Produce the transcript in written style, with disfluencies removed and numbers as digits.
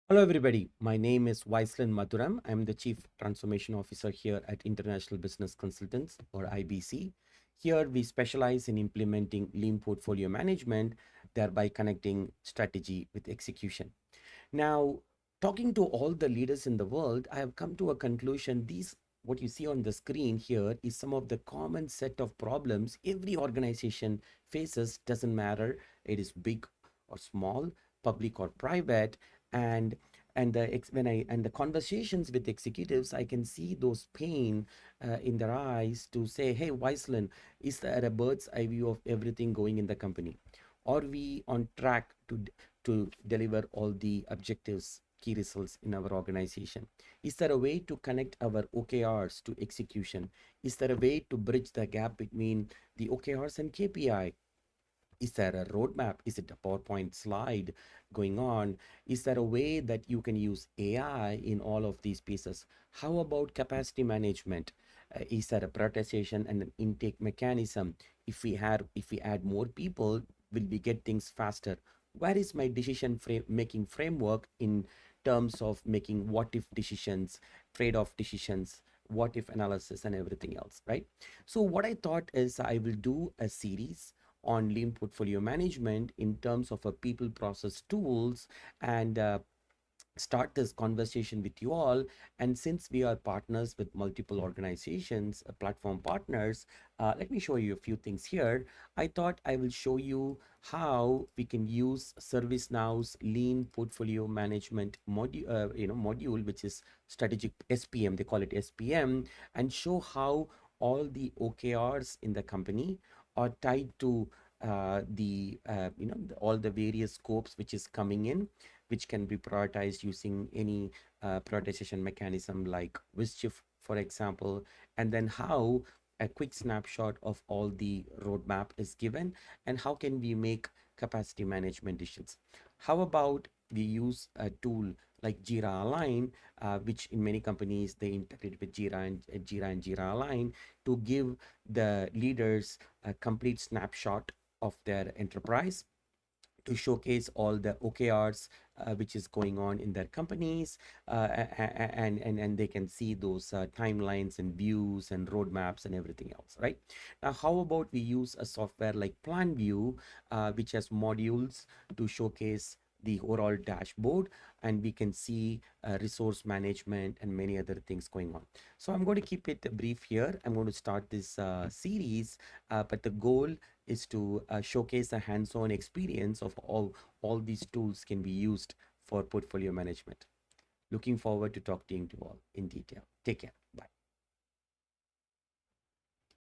Hello, everybody. My name is Waislin Mathuram. I'm the Chief Transformation Officer here at International Business Consultants, or IBC. Here, we specialize in implementing lean portfolio management, thereby connecting strategy with execution. Now, talking to all the leaders in the world, I have come to a conclusion. What you see on the screen here, is some of the common set of problems every organization faces. Doesn't matter it is big or small, public or private, and when the conversations with executives, I can see those pain in their eyes to say, "Hey, Wiseland, is there a bird's eye view of everything going in the company? Are we on track to deliver all the objectives, key results in our organization? Is there a way to connect our OKRs to execution? Is there a way to bridge the gap between the OKRs and KPI? Is there a roadmap? Is it a PowerPoint slide going on? Is there a way that you can use AI in all of these pieces? How about capacity management? Is there a prioritization and an intake mechanism? If we add more people, will we get things faster? Where is my making framework in terms of making what if decisions, trade-off decisions, what if analysis, and everything else, right? So what I thought is I will do a series on lean portfolio management in terms of a people process tools, and start this conversation with you all. And since we are partners with multiple organizations, platform partners, let me show you a few things here. I thought I will show you how we can use ServiceNow's lean portfolio management module, which is strategic SPM, they call it SPM, and show how all the OKRs in the company are tied to all the various scopes which is coming in, which can be prioritized using any prioritization mechanism like WSCHIF, for example, and then how a quick snapshot of all the roadmap is given, and how can we make capacity management decisions. How about we use a tool like Jira Align, which in many companies they integrate with Jira Align to give the leaders a complete snapshot of their enterprise, to showcase all the OKRs which is going on in their companies, and they can see those timelines and views and roadmaps and everything else, right? Now, how about we use a software like Planview, which has modules to showcase the overall dashboard, and we can see resource management and many other things going on. So I'm going to keep it brief here. I'm going to start this series, but the goal is to showcase a hands-on experience of all these tools can be used for portfolio management. Looking forward to talking to you all in detail. Take care. Bye.